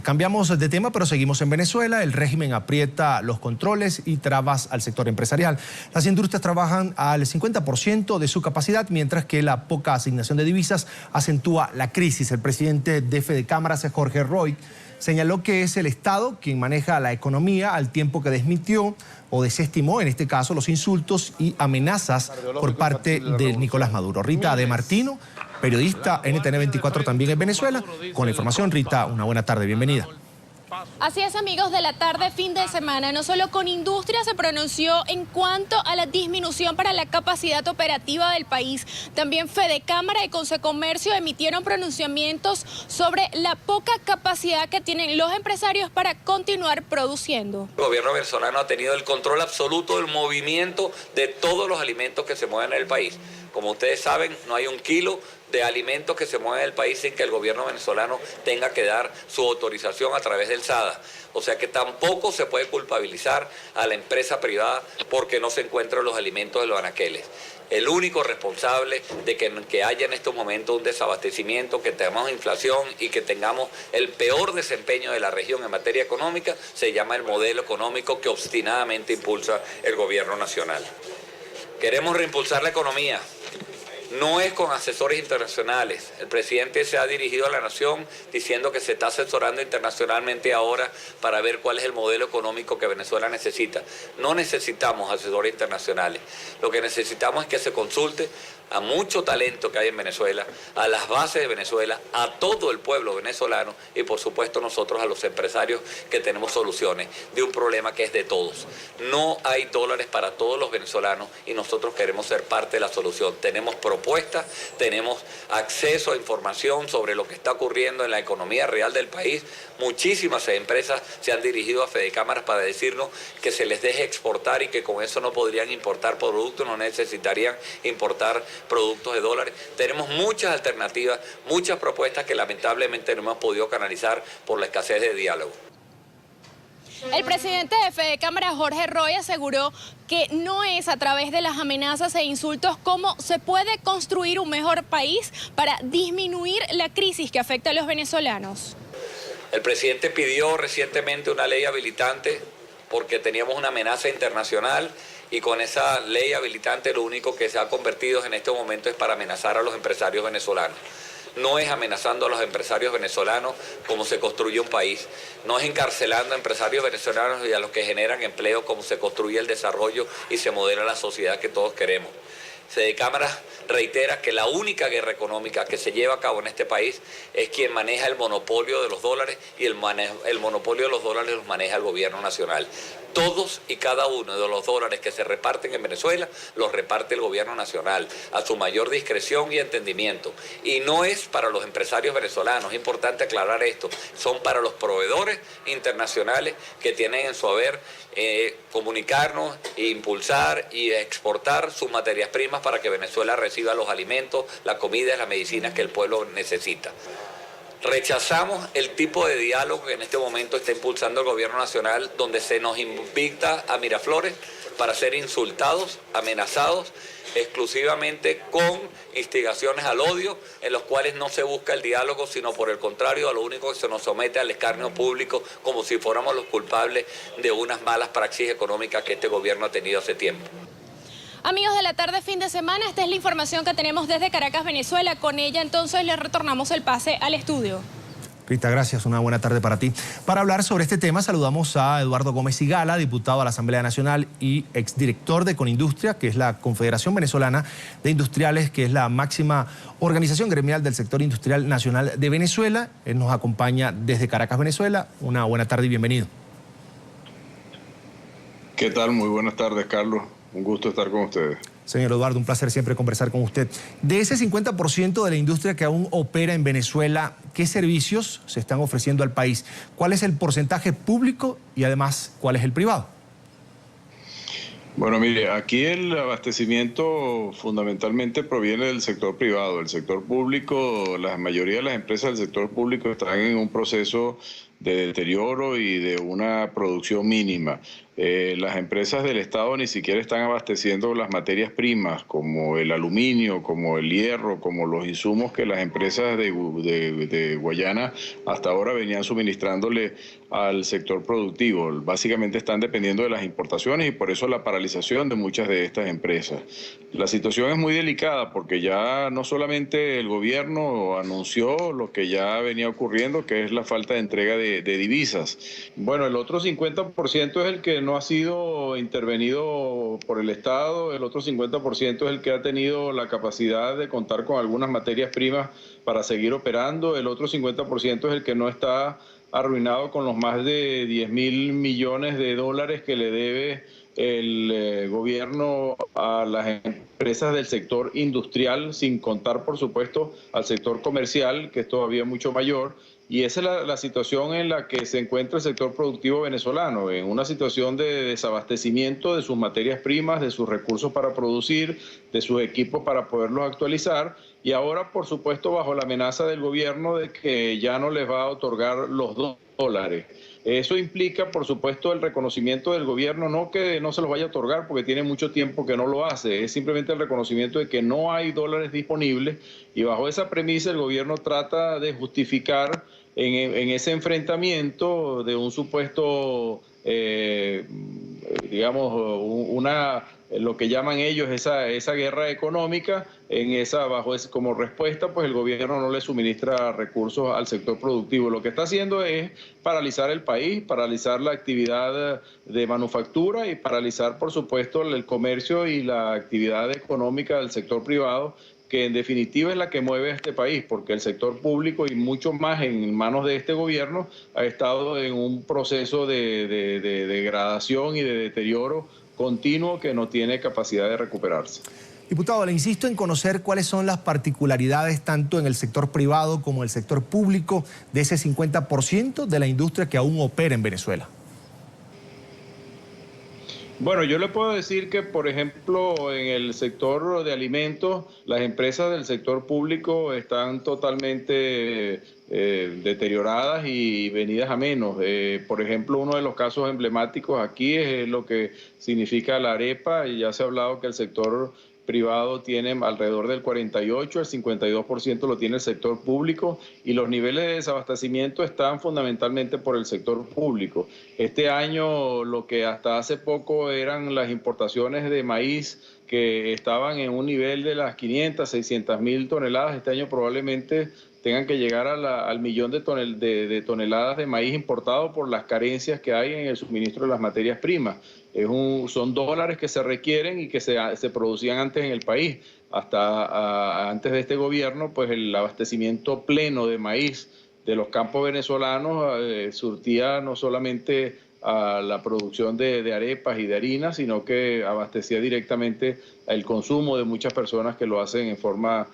Cambiamos de tema, pero seguimos en Venezuela. El régimen aprieta los controles y trabas al sector empresarial. Las industrias trabajan al 50% de su capacidad, mientras que la poca asignación de divisas acentúa la crisis. El presidente de Fedecámaras, Jorge Roy, señaló que es el Estado quien maneja la economía, al tiempo que desmintió o desestimó, en este caso, los insultos y amenazas por parte de Nicolás Maduro. Rita De Martino, periodista NTN 24 también en Venezuela. Con la información, Rita, una buena tarde, bienvenida. Así es, amigos de la tarde, fin de semana. No solo Conindustria se pronunció en cuanto a la disminución para la capacidad operativa del país. También Fedecámara y Consecomercio emitieron pronunciamientos sobre la poca capacidad que tienen los empresarios para continuar produciendo. El gobierno venezolano ha tenido el control absoluto del movimiento de todos los alimentos que se mueven en el país. Como ustedes saben, no hay un kilo de alimentos que se mueven en el país sin que el gobierno venezolano tenga que dar su autorización a través del SADA. O sea que tampoco se puede culpabilizar a la empresa privada porque no se encuentran los alimentos de los anaqueles. El único responsable de que haya en estos momentos un desabastecimiento, que tengamos inflación y que tengamos el peor desempeño de la región en materia económica, se llama el modelo económico que obstinadamente impulsa el gobierno nacional. Queremos reimpulsar la economía. No es con asesores internacionales. El presidente se ha dirigido a la nación diciendo que se está asesorando internacionalmente ahora para ver cuál es el modelo económico que Venezuela necesita. No necesitamos asesores internacionales. Lo que necesitamos es que se consulte a mucho talento que hay en Venezuela, a las bases de Venezuela, a todo el pueblo venezolano y por supuesto nosotros a los empresarios que tenemos soluciones de un problema que es de todos. No hay dólares para todos los venezolanos y nosotros queremos ser parte de la solución. Tenemos propuestas, tenemos acceso a información sobre lo que está ocurriendo en la economía real del país. Muchísimas empresas se han dirigido a Fedecámaras para decirnos que se les deje exportar y que con eso no podrían importar productos, no necesitarían importar productos de dólares. Tenemos muchas alternativas, muchas propuestas que lamentablemente no hemos podido canalizar por la escasez de diálogo. El presidente de Fedecámara, Jorge Roy, aseguró que no es a través de las amenazas e insultos cómo se puede construir un mejor país para disminuir la crisis que afecta a los venezolanos. El presidente pidió recientemente una ley habilitante porque teníamos una amenaza internacional y con esa ley habilitante lo único que se ha convertido en este momento es para amenazar a los empresarios venezolanos. No es amenazando a los empresarios venezolanos como se construye un país. No es encarcelando a empresarios venezolanos y a los que generan empleo como se construye el desarrollo y se modela la sociedad que todos queremos. Fedecámaras reitera que la única guerra económica que se lleva a cabo en este país es quien maneja el monopolio de los dólares y el monopolio de los dólares los maneja el gobierno nacional. Todos y cada uno de los dólares que se reparten en Venezuela los reparte el gobierno nacional a su mayor discreción y entendimiento. Y no es para los empresarios venezolanos, es importante aclarar esto, son para los proveedores internacionales que tienen en su haber comunicarnos, impulsar y exportar sus materias primas para que Venezuela reciba los alimentos, la comida y las medicinas que el pueblo necesita. Rechazamos el tipo de diálogo que en este momento está impulsando el gobierno nacional, donde se nos invita a Miraflores para ser insultados, amenazados, exclusivamente con instigaciones al odio, en los cuales no se busca el diálogo, sino por el contrario, a lo único que se nos somete al escarnio público, como si fuéramos los culpables de unas malas praxis económicas que este gobierno ha tenido hace tiempo. Amigos de la tarde, fin de semana, esta es la información que tenemos desde Caracas, Venezuela. Con ella entonces le retornamos el pase al estudio. Rita, gracias. Una buena tarde para ti. Para hablar sobre este tema saludamos a Eduardo Gómez Igala, diputado a la Asamblea Nacional y exdirector de Conindustria, que es la Confederación Venezolana de Industriales, que es la máxima organización gremial del sector industrial nacional de Venezuela. Él nos acompaña desde Caracas, Venezuela. Una buena tarde y bienvenido. ¿Qué tal? Muy buenas tardes, Carlos. Un gusto estar con ustedes. Señor Eduardo, un placer siempre conversar con usted. De ese 50% de la industria que aún opera en Venezuela, ¿qué servicios se están ofreciendo al país? ¿Cuál es el porcentaje público y además cuál es el privado? Bueno, mire, aquí el abastecimiento fundamentalmente proviene del sector privado. El sector público, la mayoría de las empresas del sector público están en un proceso deterioro y de una producción mínima. Las empresas del Estado ni siquiera están abasteciendo las materias primas como el aluminio, como el hierro, como los insumos que las empresas de Guayana hasta ahora venían suministrándole al sector productivo. Básicamente están dependiendo de las importaciones y por eso la paralización de muchas de estas empresas. La situación es muy delicada porque ya no solamente el gobierno anunció lo que ya venía ocurriendo, que es la falta de entrega de divisas. Bueno, el otro 50% es el que no ha sido intervenido por el Estado, el otro 50% es el que ha tenido la capacidad de contar con algunas materias primas para seguir operando, el otro 50% es el que no está arruinado con los más de 10.000 millones de dólares que le debe el gobierno a las empresas del sector industrial, sin contar, por supuesto, al sector comercial, que es todavía mucho mayor. Y esa es la situación en la que se encuentra el sector productivo venezolano, en una situación de desabastecimiento de sus materias primas, de sus recursos para producir, de sus equipos para poderlos actualizar, y ahora, por supuesto, bajo la amenaza del gobierno de que ya no les va a otorgar los $2. Eso implica, por supuesto, el reconocimiento del gobierno, no que no se los vaya a otorgar porque tiene mucho tiempo que no lo hace, es simplemente el reconocimiento de que no hay dólares disponibles, y bajo esa premisa el gobierno trata de justificar en ese enfrentamiento de un supuesto, lo que llaman ellos esa guerra económica, como respuesta, pues el gobierno no le suministra recursos al sector productivo. Lo que está haciendo es paralizar el país, paralizar la actividad de manufactura y paralizar, por supuesto, el comercio y la actividad económica del sector privado, que en definitiva es la que mueve a este país, porque el sector público y mucho más en manos de este gobierno ha estado en un proceso de degradación y de deterioro continuo que no tiene capacidad de recuperarse. Diputado, le insisto en conocer cuáles son las particularidades tanto en el sector privado como en el sector público de ese 50% de la industria que aún opera en Venezuela. Bueno, yo le puedo decir que, por ejemplo, en el sector de alimentos, las empresas del sector público están totalmente deterioradas y venidas a menos. Por ejemplo, uno de los casos emblemáticos aquí es lo que significa la arepa, y ya se ha hablado que el sector privado tiene alrededor del 48%, el 52% lo tiene el sector público, y los niveles de desabastecimiento están fundamentalmente por el sector público. Este año, lo que hasta hace poco eran las importaciones de maíz, que estaban en un nivel de las 500, 600 mil toneladas, este año probablemente tengan que llegar al millón de toneladas de maíz importado por las carencias que hay en el suministro de las materias primas. Son dólares que se requieren y que se producían antes en el país. Hasta antes de este gobierno, pues el abastecimiento pleno de maíz de los campos venezolanos surtía no solamente a la producción de arepas y de harina, sino que abastecía directamente el consumo de muchas personas que lo hacen en forma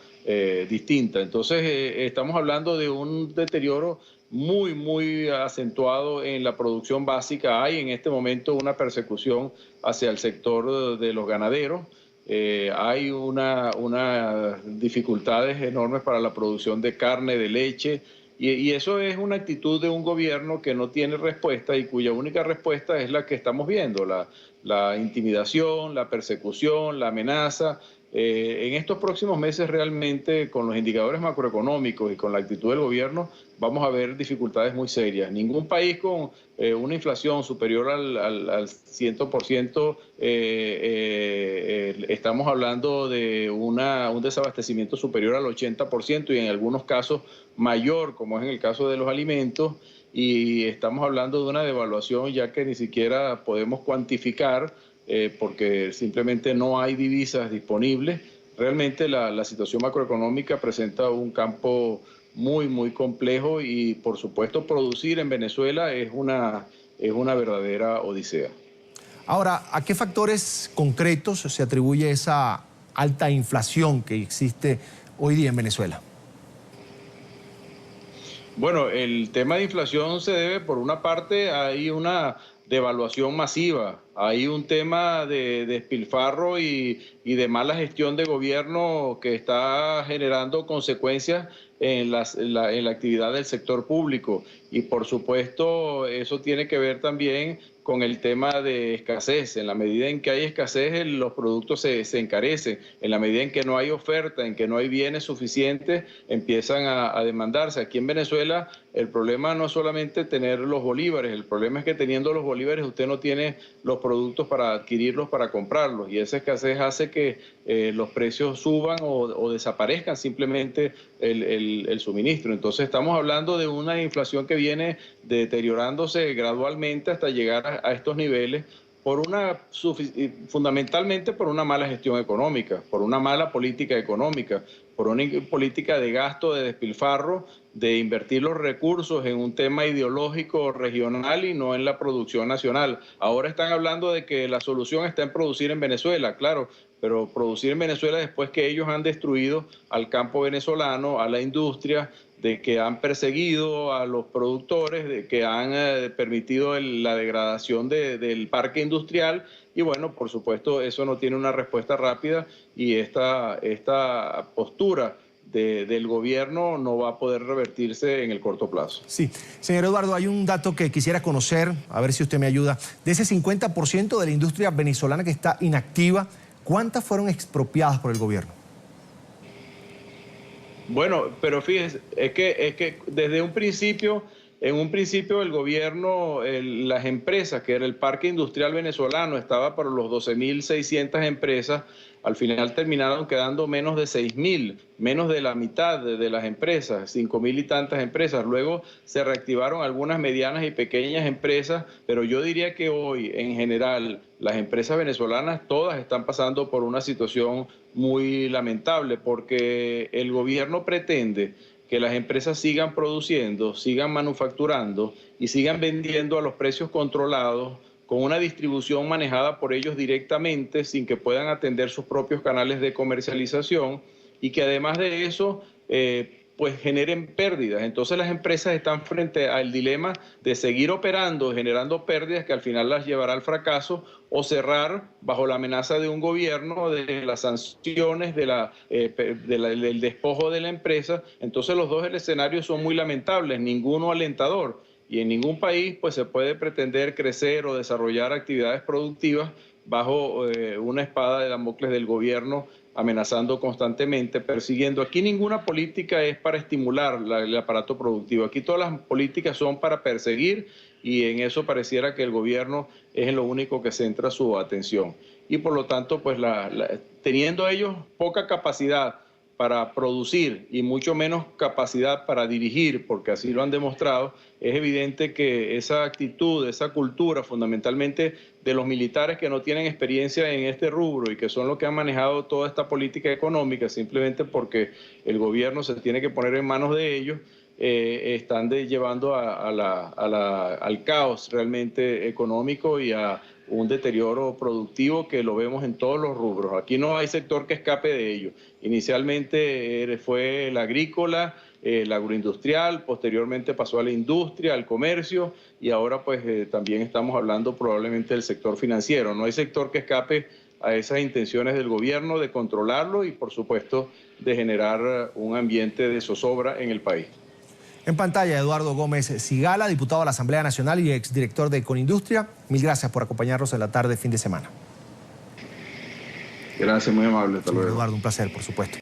distinta. Entonces, estamos hablando de un deterioro muy, muy acentuado en la producción básica. Hay en este momento una persecución hacia el sector de los ganaderos. Hay unas dificultades enormes para la producción de carne, de leche, y eso es una actitud de un gobierno que no tiene respuesta y cuya única respuesta es la que estamos viendo, la intimidación, la persecución, la amenaza. En estos próximos meses realmente, con los indicadores macroeconómicos y con la actitud del gobierno, vamos a ver dificultades muy serias. Ningún país con una inflación superior al 100%, estamos hablando de un desabastecimiento superior al 80% y en algunos casos mayor, como es en el caso de los alimentos, y estamos hablando de una devaluación ya que ni siquiera podemos cuantificar, porque simplemente no hay divisas disponibles. Realmente la situación macroeconómica presenta un campo muy, muy complejo y, por supuesto, producir en Venezuela es una verdadera odisea. Ahora, ¿a qué factores concretos se atribuye esa alta inflación que existe hoy día en Venezuela? Bueno, el tema de inflación se debe, por una parte, hay una devaluación masiva, hay un tema de despilfarro y de mala gestión de gobierno que está generando consecuencias en la actividad del sector público. Y por supuesto eso tiene que ver también con el tema de escasez. En la medida en que hay escasez, los productos se encarecen. En la medida en que no hay oferta, en que no hay bienes suficientes, empiezan a demandarse. Aquí en Venezuela el problema no es solamente tener los bolívares, el problema es que teniendo los bolívares usted no tiene los productos para adquirirlos, para comprarlos. Y esa escasez hace que los precios suban o desaparezcan simplemente el suministro. Entonces estamos hablando de una inflación que viene deteriorándose gradualmente hasta llegar a estos niveles fundamentalmente por una mala gestión económica, por una mala política económica, por una política de gasto, de despilfarro, de invertir los recursos en un tema ideológico regional y no en la producción nacional. Ahora están hablando de que la solución está en producir en Venezuela, claro, pero producir en Venezuela después que ellos han destruido al campo venezolano, a la industria, de que han perseguido a los productores, de que han permitido la degradación del parque industrial. Y bueno, por supuesto, eso no tiene una respuesta rápida y esta postura del gobierno no va a poder revertirse en el corto plazo. Sí. Señor Eduardo, hay un dato que quisiera conocer, a ver si usted me ayuda. De ese 50% de la industria venezolana que está inactiva, ¿cuántas fueron expropiadas por el gobierno? Bueno, pero fíjense, es que desde un principio, en un principio el gobierno, las empresas, que era el parque industrial venezolano, estaba para los 12.600 empresas, al final terminaron quedando menos de 6.000, menos de la mitad de las empresas, 5.000 y tantas empresas. Luego se reactivaron algunas medianas y pequeñas empresas, pero yo diría que hoy, en general, las empresas venezolanas todas están pasando por una situación muy lamentable, porque el gobierno pretende que las empresas sigan produciendo, sigan manufacturando y sigan vendiendo a los precios controlados, con una distribución manejada por ellos directamente, sin que puedan atender sus propios canales de comercialización, y que además de eso pues generen pérdidas. Entonces las empresas están frente al dilema de seguir operando, generando pérdidas que al final las llevará al fracaso, o cerrar bajo la amenaza de un gobierno, de las sanciones, del despojo de la empresa. Entonces los dos escenarios son muy lamentables, ninguno alentador. Y en ningún país pues se puede pretender crecer o desarrollar actividades productivas bajo una espada de Damocles del gobierno, amenazando constantemente, persiguiendo. Aquí ninguna política es para estimular el aparato productivo. Aquí todas las políticas son para perseguir, y en eso pareciera que el gobierno es en lo único que centra su atención. Y por lo tanto, pues teniendo ellos poca capacidad para producir y mucho menos capacidad para dirigir, porque así lo han demostrado, es evidente que esa actitud, esa cultura, fundamentalmente de los militares que no tienen experiencia en este rubro y que son los que han manejado toda esta política económica, simplemente porque el gobierno se tiene que poner en manos de ellos, están llevando al caos realmente económico y a un deterioro productivo que lo vemos en todos los rubros. Aquí no hay sector que escape de ello. Inicialmente fue el agrícola, el agroindustrial, posteriormente pasó a la industria, al comercio, y ahora pues también estamos hablando probablemente del sector financiero. No hay sector que escape a esas intenciones del gobierno de controlarlo y por supuesto de generar un ambiente de zozobra en el país. En pantalla, Eduardo Gómez Sigala, diputado a la Asamblea Nacional y exdirector de Econindustria. Mil gracias por acompañarnos en la tarde, fin de semana. Gracias, muy amable. Hasta luego. Eduardo, un placer, por supuesto.